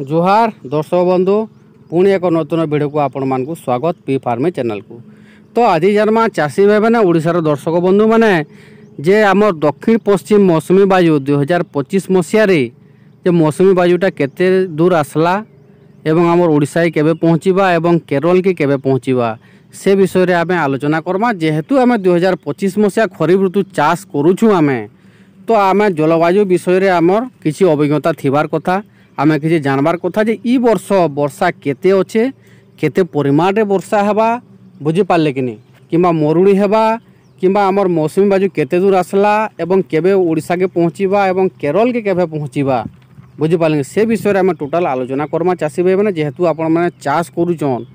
जोहार दर्शक बंधु पुणी एक नूतन वीडियो को आपण मान स्वागत पी फार्मी चैनल को। तो आज जानमा चाषी भाई मैंने ओडिशार दर्शक बंधु मैंने जे आम दक्षिण पश्चिम मौसुमी बायु 2025 मसीह जे मौसुमी बायुटा केते दूर आसला एवं आम ओडिशा केबे पहुँचवा एवं केरल की केबे पहुँचवा से विषय आम आलोचना करमा। जेहेतु आम 2025 मसीहा खरीफ ऋतु चाष करुछुँ आमे तो आम जलवायु विषय आमर किसी अभिज्ञता थिबार कथा आमे किसी जानबार कथा जे ई वर्ष वर्षा केते अच्छे केते परिमाण रे वर्षा हेबा बुझी पारले कि नहीं किंबा मरुड़ी हेबा किंबा आमर मौसुमी बायु केते दूर आसला एवं केबे ओडिशा के पहुँचवा एवं केरल के केबे पहुँचवा बुझी पारले से विषय आम टोटाल आलोचना करमा। चाषी भाई मैंने जेहेतु आपण मैंने चाष करुचन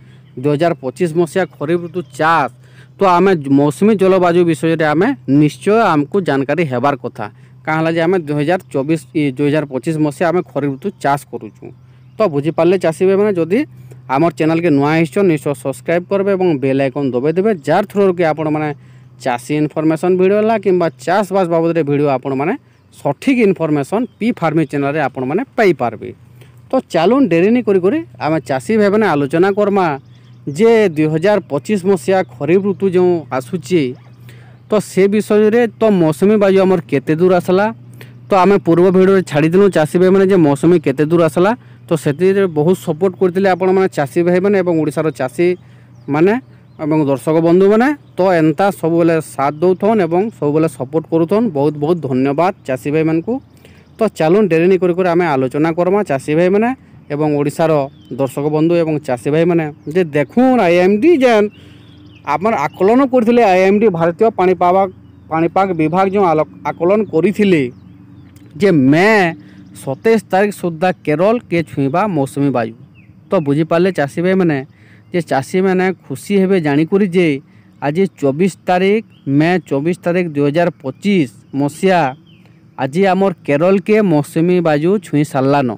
2025 मसीहा खरीफ ऋतु चाष तो आम मौसुमी जलवायु विषय आम निश्चय आमको जानकारी हेबार कथा कहाँ जे आम 2025 मसीहा आम खरीफ ऋतु चाष करुचु। तो बुझीपारे चाषी भाई मैंने जदि आमर चैनल के नुआ हिस्स निश्चय सब्सक्राइब करेंगे और बेल आइकन दबाई देवे जार थ्रू कि आपण मैंने चाषी इनफॉरमेशन वीडियो है कि चाषबास बाबद वीडियो आपण मैंने सठिक इनफॉरमेशन पी फार्मी चैनल रे आपण मैंने पाई पारबे। तो चलून डेरी नहीं करी आम चाषी भाई मैंने आलोचना करमा जे 2025 मसीहा खरीफ ऋतु जो आसूची तो से विषय रे तो मौसुमी बायु आमर केते दूर आसला तो आम पूर्व भिडियो छाड़ी दिलु चाषी भाई मैंने मौसुमी केते दूर आसला तो से बहुत सपोर्ट करते आपण मैंने चाषी भाई मैंने ओडिशार चाषी माने एवं दर्शक बंधु मैंने तो एंता सब बेले साथ दौथन एवं सब बेले सपोर्ट करुथन बहुत बहुत धन्यवाद चाषी भाई मान को। तो चलून डेरी नहीं करी आम आलोचना करमा चाषी भाई मैंने एवं ओडिशार दर्शक बंधु एवं चाषी भाई मैंने जे देखुन आईएमडी जेन आमर आकलन करथिले आईएमडी भारतीय पाणीपाग विभाग जो आकलन करथिले जे मई 27 तारीख सुधा केरल के छुईबा मौसुमी बायु। तो बुझी पारे चाषी भाई मैंने जे चाषी मैंने खुशी हेबे जानिकरी जे आज 24 तारीख मई 24 तारीख 2025 मसीहा आज आमर केरल के मौसुमी बायु छुई सारलान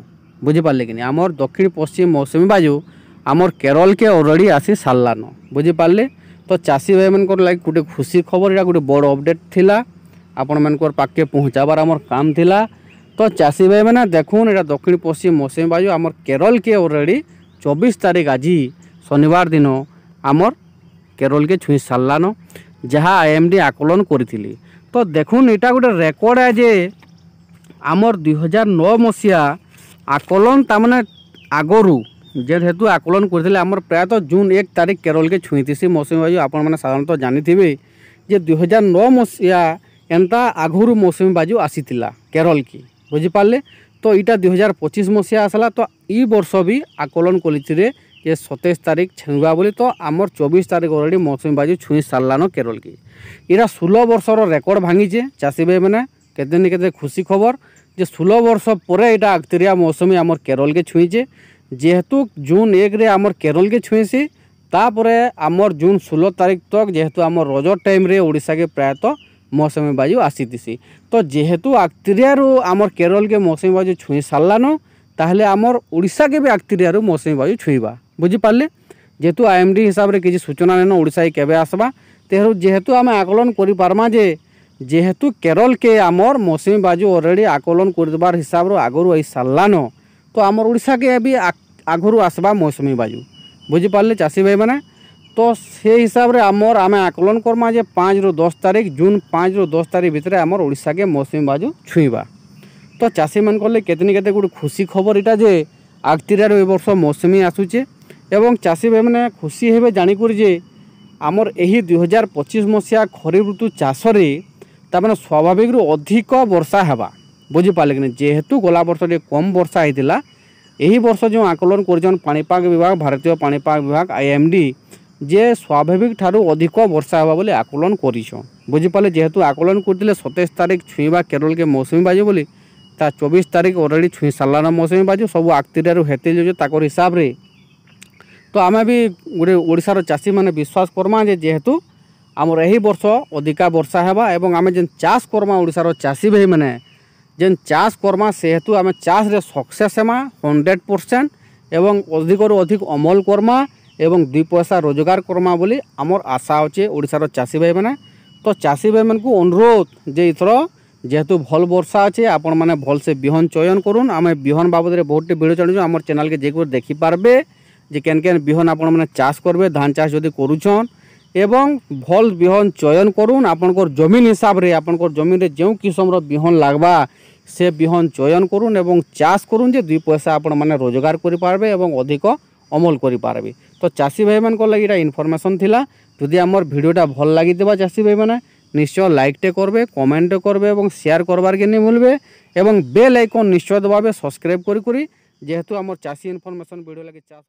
बुझीपारे कि नहीं आमर दक्षिण पश्चिम मौसुमी बायु आमर केरल के ऑलरेडी आसी सारलान बुझीपारे। तो चाषी भाई मान लगे गोटे खुशी खबर यहाँ गोटे बड़ अपडेट थिला आपण मान पाखे पहुँचाबार आमर काम थिला। तो चाषी भाई मैंने देखुन यहाँ दक्षिण पश्चिम मौसुमी बायु आमर केरल के ऑलरेडी 24 तारीख आज शनिवार दिन आमर केरल के छुई सारलान जहाँ आईएमडी आकलन करी। तो देखुन यहाँ गोटे रेकर्ड है जे आमर 2009 मसीहा आकलन तामाने आगरू जेहेतु आकलन करते आमर प्रायतः जून 1 तारीख केरल के छुईसी मौसुमी बायु आपण मैंने साधारणतः जानी जे 2009 मसीहा एंता आगुरी मौसुमी बायु आसीतिला केरल की बुझीपारे। तो यहाँ 2025 मसीहा आसला तो ई वर्ष भी आकलन करते 27 तारीख छुईबा बोली तो आमर 24 तारीख ऑलरेडी मौसुमी बायु छुई सारलान केरल की यहाँ 16 वर्षर रेकर्ड भांगीचे चाषी भाई मैंने केते खुशी खबर जे 16 वर्ष पर यहाँ आगतरिया मौसुमी आमर केरल के छुईचे जेहेतु जून 1 रे आमर केरल के छुईसी तापरे आमर जून 16 तारीख तक जेहेतु आमर रज टाइम रे ओडिशा के प्रायतः मौसुमी बायु आसीतीसी। तो जेहेतु आगतरिया आमर केरल के मौसुमी बायु छुई सारलान ताहले आमर ओडिशा के भी आगतरिया मौसुमी बायु छुईबा बुझीपारे। जेहेतु आईएमडी हिसाब से किसी सूचना नेन ओडिशा केबे आसबा तेहु जेहेतु आम आकलन करि पारमा जे जेहेतु केरल के आमर मौसुमी बायु ऑलरेडी आकलन करबार हिसाब आगरू आई सारलान तो आमर ओडिशा के भी आगरू आसबा मौसुमी बायु बुझीपारे चाषी भाई मैंने। तो से हिसाब से आमर आम आकलन करमा जे 5 ରୁ 10 तारीख जून 5 ରୁ 10 तारीख भितर आमर ओडिशा के मौसुमी बायु छुईबा। तो चाषी मान कहले केतनी केते गोटे खुशी खबर इटा जे आगतिरिया ए वर्ष मौसुमी आसुचे एवं चाषी भाई मैंने खुशी हेबे जानिकरी जे आमर एही 2025 मसीहा खरीफ ऋतु चाष रे तामाने स्वाभाविक रु अधिक वर्षा हेबा बुझीपारे कि जेहेतु गला वर्ष कम वर्षा होता यही वर्ष जो आकलन कर पाणीपाग विभाग भारतीय पाणीपाग विभाग आईएमडी जे स्वाभाविक ठारू अधिक वर्षा हेबा बोली आकलन करिछो बुझीपारे। जेहेतु आकलन करते 27 तारीख छुईबा केरल के मौसुमी बायु बोली ता 24 तारीख ऑलरेडी छुई सारलान मौसुमी बायु सब आगतरिया हेते जो ताकर हिसाब रे। तो आम भी गोटे ओडिशार चाषी मैंने विश्वास करमा जे जेहेतु आमर यही वर्ष अधिका वर्षा हेबा एवं आम जेन चाष करमा ओडिशार चाषी भाई मैंने जेन चाष करमा सेहेतु आम चाष रे सक्सेस हेमा 100% एवं अधिक अधिक अमल करमा एवं 2 पैसा रोजगार करमा बोली आमर आशा अच्छे ओडिशार चाषी भाई मैंने। तो चाषी भाई मान को अनुरोध जे इथर যেহেতু ভল বর্ষা আছে আপন মানে ভলসে বিহন চয়ন করুন। আমি বিহন বাবদরে বহুতটি ভিডিও ছাড়ুছু আমার চ্যানেলকে যে কেউ দেখিপারবে যে কেন কেন বিহন আপন মানে চাষ করবে ধান চাষ যদি করুছন এবং ভল বিহন চয়ন করুন। আপনার জমিন হিসাবে আপনার জমিনে যে কিসমর বিহন লাগবা সে বিহন চয়ন করুন এবং চাষ করুন যে 2 পয়সা আপন মানে রোজগার করে পারবে এবং অধিক অমল করে পারবে। তো চাষী ভাই মানক লাগি এটা ইনফরমেশন থিলা। যদি আমার ভিডিওটা ভাল লাগিথিবা চাষী ভাই মানে নিশ্চয় লাইকটে করবে, কমেন্টে করবে এবং শেয়ার করবার কে নিয়ে ভুলবে এবং বেল আইকন নিশ্চয় দবাবে সাবস্ক্রাইব করি যেহেতু আমার চাষী ইনফরমেশন ভিডিও লাগে চাষ।